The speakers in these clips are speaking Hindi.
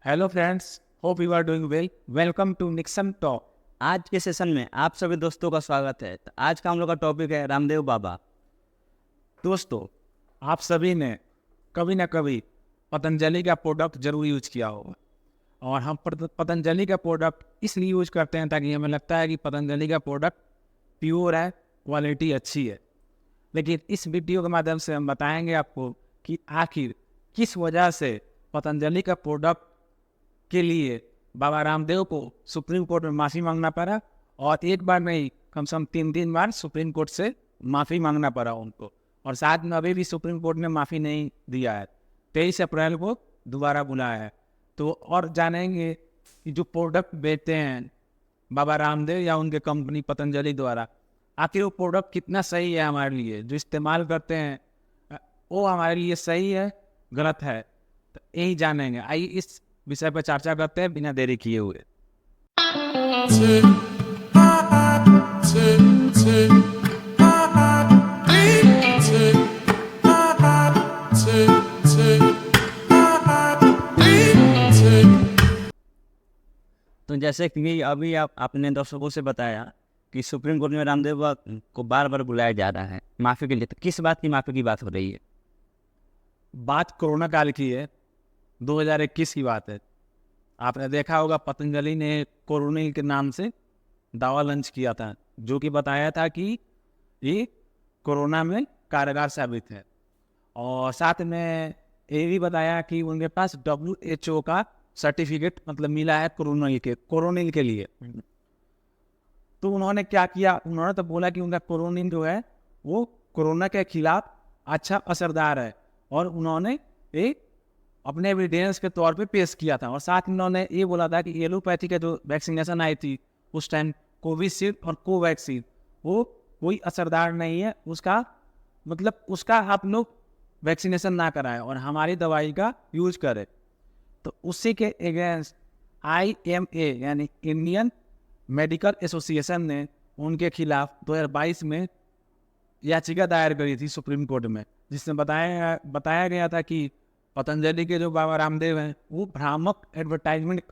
Hello friends, hope you are doing well. Welcome to Nixon talk. आज के सेशन में आप सभी दोस्तों का स्वागत है। तो आज का हम लोग का टॉपिक है रामदेव बाबा। दोस्तों, आप सभी ने कभी ना कभी पतंजलि का प्रोडक्ट जरूर यूज किया होगा। और हम पतंजलि का प्रोडक्ट इसलिए यूज करते हैं ताकि हमें लगता है कि पतंजलि का प्रोडक्ट प्योर है, क्वालिटी अच्छी है। लेकिन इस वीडियो के माध्यम से हम बताएंगे आपको कि आखिर किस वजह से पतंजलि का प्रोडक्ट के लिए बाबा रामदेव को सुप्रीम कोर्ट में माफ़ी मांगना पड़ा। और एक बार नहीं, कम से कम 3 बार सुप्रीम कोर्ट से माफ़ी मांगना पड़ा उनको। और साथ में अभी भी सुप्रीम कोर्ट ने माफ़ी नहीं दिया है। 23 अप्रैल को दोबारा बुलाया है। तो और जानेंगे कि जो प्रोडक्ट बेचते हैं बाबा रामदेव या उनके कंपनी पतंजलि द्वारा, आखिर वो प्रोडक्ट कितना सही है हमारे लिए, जो इस्तेमाल करते हैं वो हमारे लिए सही है, गलत है। तो यही जानेंगे। आइए इस विषय पर चर्चा करते हैं बिना देरी किए हुए। तो जैसे कि अभी आपने दर्शकों से बताया कि सुप्रीम कोर्ट में रामदेव बाबा को बार बार बुलाया जा रहा है माफ़ी के लिए। तो किस बात की माफ़ी की बात हो रही है? बात कोरोना काल की है, 2021 की बात है। आपने देखा होगा पतंजलि ने कोरोनिल के नाम से दवा लॉन्च किया था, जो कि बताया था कि ये कोरोना में कारगर साबित है। और साथ में ये भी बताया कि उनके पास WHO का सर्टिफिकेट मतलब मिला है कोरोनिल के लिए। तो उन्होंने क्या किया, उन्होंने तो बोला कि उनका कोरोनिल जो है वो कोरोना के खिलाफ अच्छा असरदार है। और उन्होंने एक अपने एविडेंस के तौर पे पेश किया था। और साथ में उन्होंने ये बोला था कि एलोपैथी का जो वैक्सीनेशन आई थी उस टाइम, कोविशील्ड और कोवैक्सीन, वो कोई असरदार नहीं है। उसका मतलब उसका आप लोग वैक्सीनेशन ना कराएं और हमारी दवाई का यूज करें। तो उसी के अगेंस्ट IMA यानी इंडियन मेडिकल एसोसिएशन ने उनके खिलाफ 2022 में याचिका दायर करी थी सुप्रीम कोर्ट में, जिसमें बताया गया था कि पतंजलि के जो बाबा रामदेव हैं वो भ्रामक एडवर्टाइजमेंट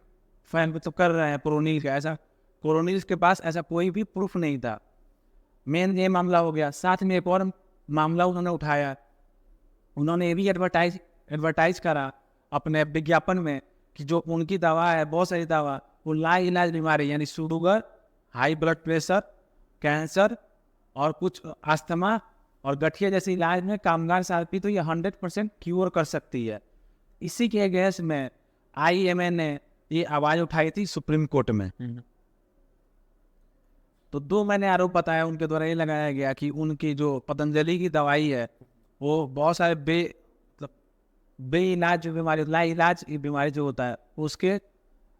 फैन तो कर रहे हैं कोरोनिल का। ऐसा कोरोनिल के पास ऐसा कोई भी प्रूफ नहीं था। मेन ये मामला हो गया। साथ में एक और मामला उन्होंने उठाया, उन्होंने ये भी एडवर्टाइज करा अपने विज्ञापन में कि जो उनकी दवा है, बहुत सारी दवा, वो लाइलाज बीमारी यानी sugar, high blood pressure, cancer और कुछ अस्थमा और गठिया जैसे इलाज में कामगार साथी तो ये 100% क्योर कर सकती है। इसी के अगेंस्ट में IMA ने ये आवाज़ उठाई थी सुप्रीम कोर्ट में। तो 2 महीने आरोप बताया उनके द्वारा ये लगाया गया कि उनकी जो पतंजलि की दवाई है वो बहुत सारे बेइलाज जो बीमारी, लाइलाज बीमारी जो होता है उसके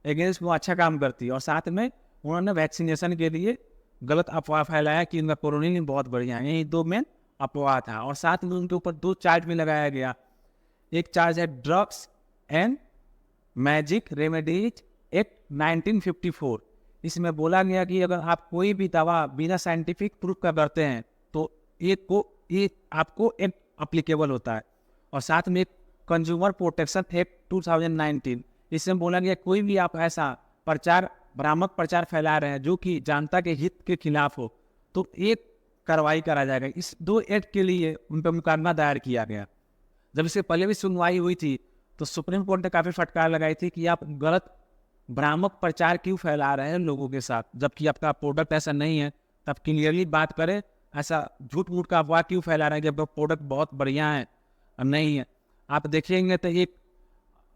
अगेंस्ट वो अच्छा काम करती है। और साथ में उन्होंने वैक्सीनेशन के लिए गलत अफवाह फैलाया कि उनका कोरोनिल बहुत बढ़िया है। यही 2 मेन अफवाह था। और साथ में उनके ऊपर 2 चार्ज भी लगाया गया। एक चार्ज है drugs and magic remedies act 1954। इसमें बोला गया कि अगर आप कोई भी दवा बिना साइंटिफिक प्रूफ का करते हैं तो ये आपको एक्ट अप्लीकेबल होता है। और साथ में कंज्यूमर प्रोटेक्शन एक्ट 2019, इसमें बोला गया कोई भी आप ऐसा भ्रामक प्रचार फैला रहे हैं जो कि जनता के हित के खिलाफ हो तो एक कार्रवाई करा जाएगा। इस 2 एक्ट के लिए उन पर मुकदमा दायर किया गया। जब इससे पहले भी सुनवाई हुई थी तो सुप्रीम कोर्ट ने काफ़ी फटकार लगाई थी कि आप गलत भ्रामक प्रचार क्यों फैला रहे हैं लोगों के साथ, जबकि आपका प्रोडक्ट ऐसा नहीं है। तब क्लियरली बात करें, ऐसा झूठ मूठ का अफवाह क्यों फैला रहे हैं जब प्रोडक्ट बहुत बढ़िया है और नहीं है। आप देखेंगे तो एक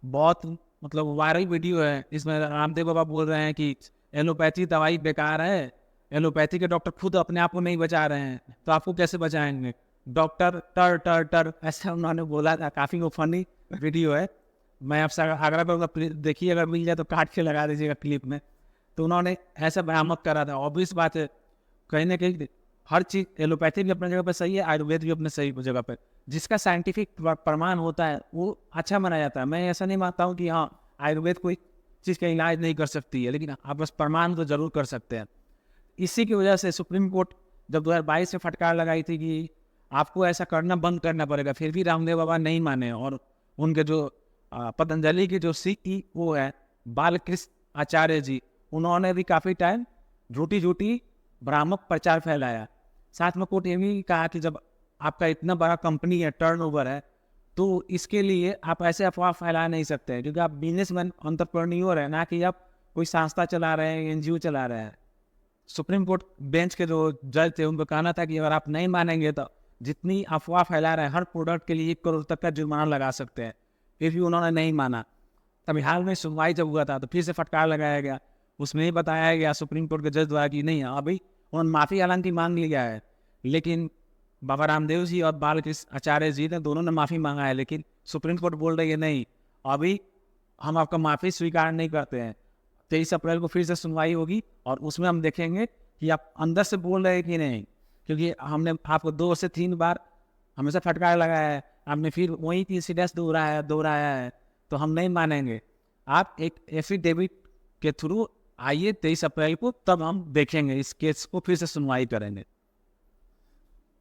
बहुत मतलब वायरल वीडियो है, इसमें रामदेव बाबा बोल रहे हैं कि एलोपैथी दवाई बेकार है, एलोपैथी के डॉक्टर खुद अपने आप को नहीं बचा रहे हैं तो आपको कैसे बचाएंगे, डॉक्टर टर टर टर, ऐसा उन्होंने बोला था। काफ़ी वो फनी वीडियो है। मैं आपसे आग्रह करूँगा देखिए, अगर मिल जाए तो काट के लगा दीजिएगा क्लिप में। तो उन्होंने ऐसा भ्रामक करा था। ऑब्वियस बात है, कहीं ना कहीं हर चीज़, एलोपैथी भी अपनी जगह पर सही है, आयुर्वेद भी अपने सही जगह पर। जिसका साइंटिफिक प्रमाण होता है वो अच्छा माना जाता है। मैं ऐसा नहीं मानता हूँ कि हाँ आयुर्वेद कोई चीज़ का इलाज नहीं कर सकती है, लेकिन आप बस प्रमाण तो जरूर कर सकते हैं। इसी की वजह से सुप्रीम कोर्ट जब 2022 में फटकार लगाई थी कि आपको ऐसा करना बंद करना पड़ेगा, फिर भी रामदेव बाबा नहीं माने और उनके जो पतंजलि के जो CEO है बालकृष्ण आचार्य जी, उन्होंने भी काफ़ी टाइम झूठी भ्रामक प्रचार फैलाया। साथ में कोर्ट ये भी कहा कि जब आपका इतना बड़ा कंपनी है, टर्नओवर है, तो इसके लिए आप ऐसे अफवाह फैला नहीं सकते हैं, क्योंकि आप बिजनेसमैन एंटरप्रेन्योर है, ना कि आप कोई संस्था चला रहे हैं, NGO चला रहे हैं। सुप्रीम कोर्ट बेंच के जो जज थे उनको कहना था कि अगर आप नहीं मानेंगे तो जितनी अफवाह फैला रहे हैं हर प्रोडक्ट के लिए 1 करोड़ तक का जुर्माना लगा सकते हैं। फिर भी उन्होंने नहीं माना। तभी हाल में सुनवाई जब हुआ था तो फिर से फटकार लगाया गया। उसमें ही बताया गया सुप्रीम कोर्ट के जज द्वारा कि नहीं, अभी उन्होंने माफ़ी हालांकि मांग लिया है, लेकिन बाबा रामदेव जी और बालकृष्ण आचार्य जी ने दोनों ने माफ़ी मांगा है, लेकिन सुप्रीम कोर्ट बोल रही है नहीं, अभी हम आपका माफ़ी स्वीकार नहीं करते हैं। 23 अप्रैल को फिर से सुनवाई होगी और उसमें हम देखेंगे कि आप अंदर से बोल रहे हैं कि नहीं, क्योंकि हमने आपको 2 से 3 बार हमेशा फटकार लगाया है, आपने फिर वही इंसिडेंट्स दोहराया है, तो हम नहीं मानेंगे। आप एक एफिडेविट के थ्रू आइए 23 अप्रैल को, तब हम देखेंगे इस केस को, फिर से सुनवाई करेंगे।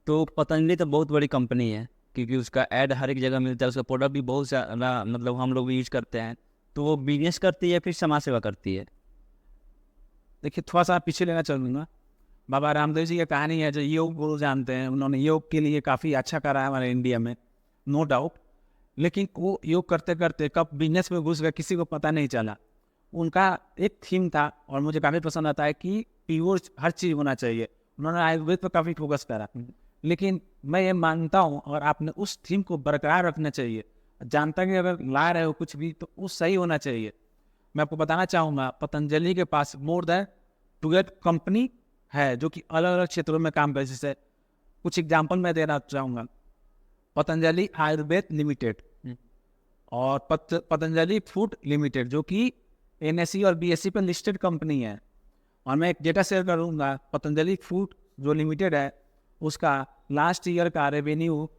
तो पतंजलि तो बहुत बड़ी कंपनी है, क्योंकि उसका ऐड हर एक जगह मिलता है, उसका प्रोडक्ट भी बहुत ज़्यादा मतलब हम लोग भी यूज करते हैं। तो वो बिजनेस करती है फिर समाज सेवा करती है? देखिए, थोड़ा सा पीछे लेना चलूँगा। बाबा रामदेव जी की कहानी है, जो योग गुरु जानते हैं, उन्होंने योग के लिए काफ़ी अच्छा करा है हमारे इंडिया में, नो डाउट। लेकिन वो योग करते करते कब बिजनेस में घुस गए किसी को पता नहीं चला। उनका एक थीम था और मुझे काफ़ी पसंद आता है कि प्योर हर चीज़ होना चाहिए। उन्होंने आयुर्वेद पर काफ़ी फोकस करा, लेकिन मैं ये मानता हूँ और आपने उस थीम को बरकरार रखना चाहिए। जानता कि अगर ला रहे हो कुछ भी तो वो सही होना चाहिए। मैं आपको बताना चाहूँगा, पतंजलि के पास मोर देन 12 कंपनी है जो कि अलग अलग क्षेत्रों में काम करती है। जैसे कुछ एग्जाम्पल मैं देना चाहूँगा, पतंजलि आयुर्वेद लिमिटेड और पतंजलि फूड लिमिटेड, जो कि NSE और BSE पर लिस्टेड कंपनी है। और मैं एक डेटा शेयर करूँगा, पतंजलि फूड जो लिमिटेड है उसका लास्ट ईयर का रेवेन्यू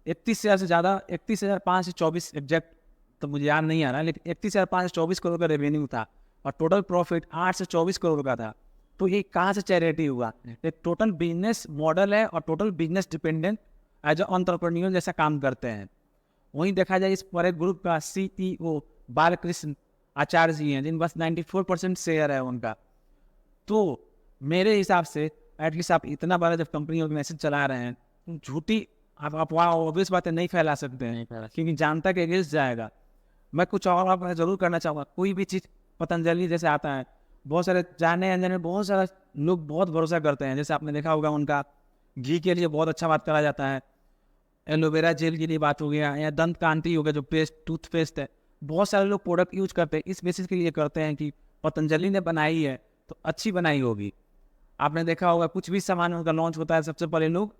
31,000 से ज़्यादा, 31,524 एग्जैक्ट तो मुझे याद नहीं आ रहा, लेकिन 31,524 करोड़ का रेवेन्यू था और टोटल प्रॉफिट 8 से 24 करोड़ का था। तो ये कहाँ से चैरिटी हुआ? एक टोटल बिजनेस मॉडल है और total business dependent as a entrepreneur जैसा काम करते हैं। वहीं देखा जाए, इस पूरे ग्रुप का CEO बालकृष्ण आचार्य जी हैं, जिन बस 94% शेयर है उनका। तो मेरे हिसाब से एटलीस्ट आप इतना बड़ा जब कंपनी ऑर्गेनाइजेशन चला रहे हैं तो झूठी आप अफवाह ऑब्वियस बातें नहीं फैला सकते हैं, क्योंकि जनता के अगेंस्ट जाएगा। मैं कुछ और आप जरूर करना चाहूँगा, कोई भी चीज़ पतंजलि जैसे आता है, बहुत सारे जाने अनजाने बहुत सारे लोग बहुत भरोसा करते हैं। जैसे आपने देखा होगा, उनका घी के लिए बहुत अच्छा बात करा जाता है, एलोवेरा जेल के लिए बात हो गया, या दंत कांति हो गया जो पेस्ट टूथपेस्ट है, बहुत सारे लोग प्रोडक्ट यूज करते हैं इस बेसिस के लिए करते हैं कि पतंजलि ने बनाई है तो अच्छी बनाई होगी। आपने देखा होगा कुछ भी सामान उनका लॉन्च होता है, सबसे पहले लोग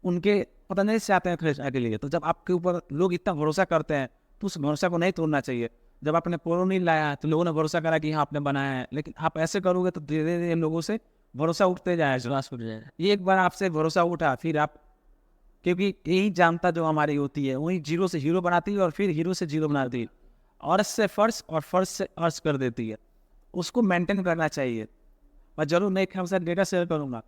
उनके पतंजलि से आते हैं खरीदने के लिए। तो जब आपके ऊपर लोग इतना भरोसा करते हैं तो उस भरोसा को नहीं तोड़ना चाहिए। जब आपने कोरोनिल लाया तो लोगों ने भरोसा करा कि हाँ आपने बनाया है, लेकिन आप ऐसे करोगे तो धीरे धीरे लोगों से भरोसा उठते जाएगा, विश्वास उठ जाएगा। ये एक बार आपसे भरोसा उठा, फिर आप, क्योंकि यही जानता जो हमारी होती है वही जीरो से हीरो बनाती है और फिर हीरो से जीरो बनाती है, अर्श से फर्श और फर्श से अर्श कर देती है। उसको मेंटेन करना चाहिए। मैं जरूर मैं एक साथ डेटा शेयर करूंगा।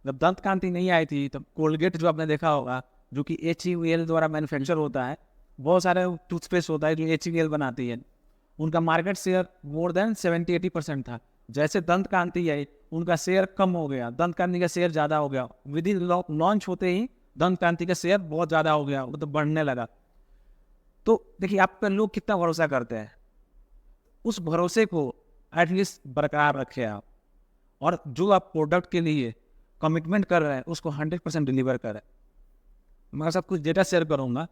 जब दंत कांति नहीं आई थी तब कोलगेट जो आपने देखा होगा, जो कि HUL द्वारा मैन्युफैक्चर होता है, बहुत सारे टूथपेस्ट होता है जो HUL बनाती है, उनका मार्केट शेयर मोर देन 70-80% था। जैसे दंत कांति आई उनका शेयर कम हो गया, दंत कांति का शेयर ज़्यादा हो गया। विद इन लॉन्च होते ही दंत कांति का शेयर बहुत ज़्यादा हो गया, मतलब बढ़ने लगा। तो देखिए आप पर लोग कितना भरोसा करते हैं, उस भरोसे को एटलीस्ट बरकरार रखें आप, और जो आप प्रोडक्ट के लिए कमिटमेंट कर रहे हैं उसको 100% डिलीवर करें। मैं सब कुछ डेटा शेयर करूंगा।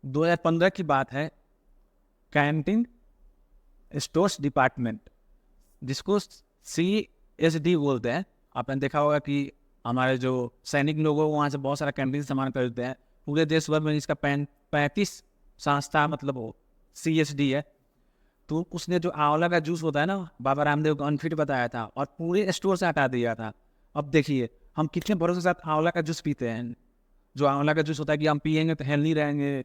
2015 की बात है, कैंटीन स्टोर्स डिपार्टमेंट, जिसको CSD बोलते हैं, आपने देखा होगा कि हमारे जो सैनिक लोग हैं वहाँ से बहुत सारा कैंटीन सामान खरीदते हैं। पूरे देश भर में इसका 35 संस्था मतलब CSD है। तो उसने जो आंवला का जूस होता है ना, बाबा रामदेव को अनफिट बताया था और पूरे स्टोर से हटा दिया था। अब देखिए हम कितने भरोसे के साथ आंवला का जूस पीते हैं। जो आंवला का जूस होता है कि हम पियेंगे तो हेल्दी रहेंगे,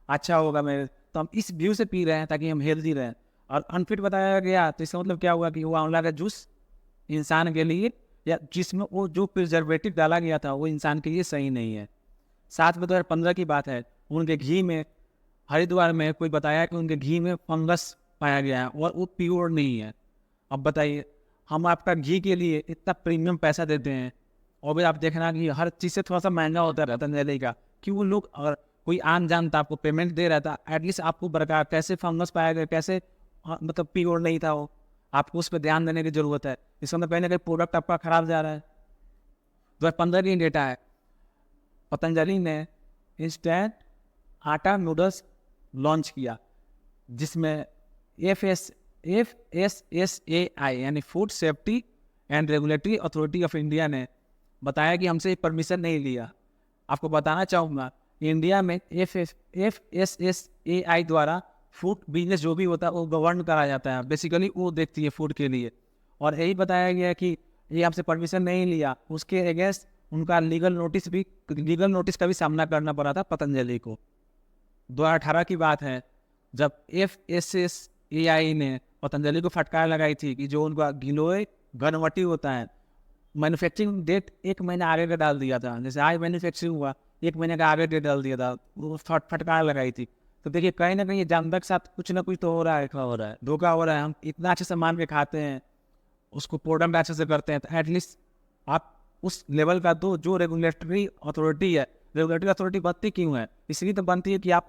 अच्छा होगा मेरे, तो हम इस व्यू से पी रहे हैं ताकि हम हेल्दी रहें। और अनफिट बताया गया तो इसका मतलब क्या हुआ कि वो आंवला का जूस इंसान के लिए, या जिसमें वो जो प्रिजर्वेटिव डाला गया था वो इंसान के लिए सही नहीं है। साथ में 2015 की बात है, उनके घी में हरिद्वार में कोई बताया कि उनके घी में फंगस पाया गया है और वो प्योर नहीं है। अब बताइए, हम आपका घी के लिए इतना प्रीमियम पैसा देते हैं और भी आप देखना कि हर चीज़ से थोड़ा सा महंगा होता रहता है पतंजलि का, कि वो लोग अगर कोई आम जानता आपको पेमेंट दे रहा था, एटलीस्ट आपको बरकरार कैसे फंगस पाया गया, कैसे मतलब प्योर नहीं था वो, आपको उस पर ध्यान देने की जरूरत है। इसका मतलब कहीं ना कहीं प्रोडक्ट आपका खराब जा रहा है। 2015 की डेटा है, पतंजलि ने इंस्टेंट आटा नूडल्स लॉन्च किया जिसमें FSSAI यानी food safety and regulatory authority of India ने बताया कि हमसे परमिशन नहीं लिया। आपको बताना चाहूँगा, इंडिया में FSSAI द्वारा फूड बिजनेस जो भी होता है वो गवर्न करा जाता है, बेसिकली वो देखती है फूड के लिए। और यही बताया गया कि ये हमसे परमिशन नहीं लिया, उसके अगेंस्ट उनका लीगल नोटिस का भी सामना करना पड़ा था पतंजलि को। 2018 की बात है जब FSSAI ने पतंजलि को फटकार लगाई थी कि जो उनका गिलोय घनवटी होता है, मैन्युफैक्चरिंग डेट 1 महीना आगे का डाल दिया था। जैसे आज मैन्युफैक्चरिंग हुआ, 1 महीने का आगे डेट डाल दिया था, वो फटकार लगाई थी। तो देखिए कहीं ना कहीं जानवर के साथ कुछ ना कुछ तो हो रहा है, धोखा हो रहा है। हम इतना अच्छे से मान के खाते हैं, उसको प्रोडक्ट अच्छे से करते हैं, तो एटलीस्ट आप उस लेवल का दो। जो रेगुलेटरी अथॉरिटी है, रेगुलेटरी अथॉरिटी बनती क्यों है? इसलिए तो बनती है कि आप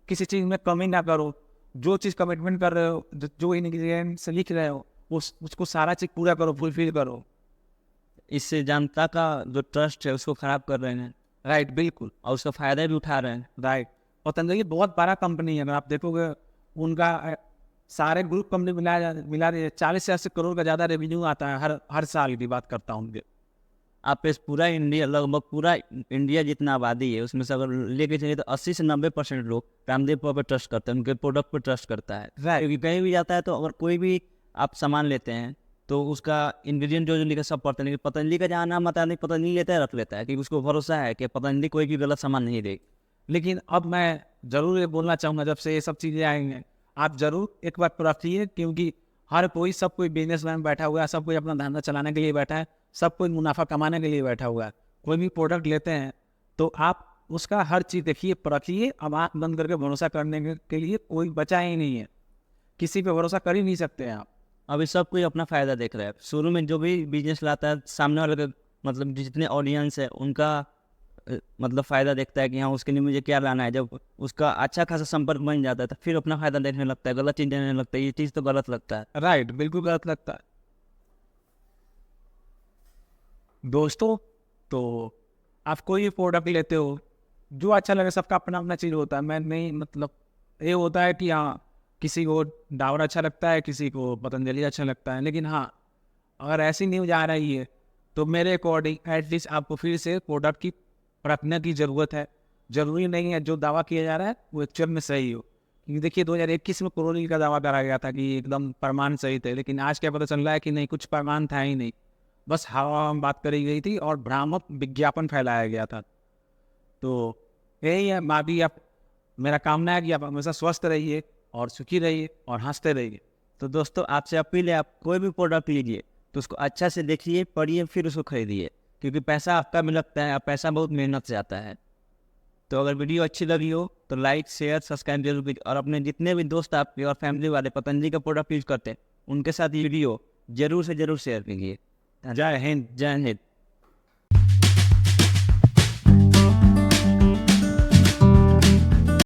किसी चीज़ में कमी ना करो, जो चीज़ कमिटमेंट कर रहे हो, जो इंग्रीडियंट्स लिख रहे हो, उसको सारा चीज़ पूरा करो, फुलफिल करो। इससे जनता का जो ट्रस्ट है उसको खराब कर रहे हैं। राइट, बिल्कुल, और उसका फायदा भी उठा रहे हैं। राइट। पतंजलि बहुत बड़ा कंपनी है, अगर आप देखोगे उनका सारे ग्रुप कंपनी मिला 40 से 80 करोड़ का ज़्यादा रेवेन्यू आता है हर साल की बात करता हूँ उनके। आप इस पूरा इंडिया, लगभग पूरा इंडिया जितना आबादी है उसमें से अगर लेके चलिए तो 80 से 90% लोग रामदेव पापा पर ट्रस्ट करते हैं, उनके प्रोडक्ट पर ट्रस्ट करता है। राइट, क्योंकि कहीं भी जाता है तो अगर कोई भी आप सामान लेते हैं तो उसका इंग्रेडिएंट जो लिखा सब पढ़ते हैं, लेकिन पतंजलि का जहाँ नाम आता है पतंजलि लेता है, रख लेता है, क्योंकि उसको भरोसा है कि पतंजलि कोई भी गलत सामान नहीं देगी। लेकिन अब मैं ज़रूर ये बोलना चाहूँगा, जब से ये सब चीज़ें आएंगे आप ज़रूर एक बार परखिए, क्योंकि सब कोई बिजनेसमैन बैठा हुआ है, सब कोई अपना धंधा चलाने के लिए बैठा है, सब कोई मुनाफा कमाने के लिए बैठा हुआ है। कोई भी प्रोडक्ट लेते हैं तो आप उसका हर चीज़ देखिए, परखिए। अब आँख बंद करके भरोसा करने के लिए कोई बचा ही नहीं है, किसी पे भरोसा कर ही नहीं सकते हैं आप। अभी सब कोई अपना फ़ायदा देख रहा है। शुरू में जो भी बिजनेस लाता है सामने वाले का, मतलब जितने ऑडियंस है उनका मतलब फ़ायदा देखता है कि हाँ उसके लिए मुझे क्या लाना है। जब उसका अच्छा खासा संपर्क बन जाता है तो फिर अपना फ़ायदा देखने लगता है, गलत चीज़ देखने लगता है। ये चीज़ तो गलत लगता है। राइट, बिल्कुल गलत लगता है। दोस्तों, तो आप कोई भी प्रोडक्ट लेते हो, जो अच्छा लगे, सबका अपना अपना चीज़ होता है। मैं नहीं, मतलब ये होता है कि हाँ किसी को डाबर अच्छा लगता है, किसी को पतंजलि अच्छा लगता है, लेकिन हाँ अगर ऐसी न्यूज़ आ रही है तो मेरे अकॉर्डिंग एटलीस्ट आपको फिर से प्रोडक्ट की परखने की ज़रूरत है। ज़रूरी नहीं है जो दावा किया जा रहा है वो एक्चुअल में सही हो, क्योंकि देखिए 2021 में कोरोनिल का दावा करा गया था कि एकदम प्रमाण सही थे, लेकिन आज क्या पता चल रहा है कि नहीं, कुछ प्रमाण था ही नहीं, बस हवा में बात करी गई थी और भ्रामक विज्ञापन फैलाया गया था। तो यही है, माँ भी आप, मेरा कामना है कि आप हमेशा स्वस्थ रहिए और सुखी रहिए और हंसते रहिए। तो दोस्तों आपसे अपील है, आप कोई भी प्रोडक्ट लीजिए तो उसको अच्छा से देखिए, पढ़िए, फिर उसको खरीदिए, क्योंकि पैसा आपका भी लगता है और पैसा बहुत मेहनत से आता है। तो अगर वीडियो अच्छी लगी हो तो लाइक, शेयर, सब्सक्राइब जरूर कीजिए, और अपने जितने भी दोस्त आपके और फैमिली वाले पतंजलि का प्रोडक्ट यूज करते हैं उनके साथ ये वीडियो जरूर से जरूर शेयर कीजिए। जय हिंद। जय हिंद।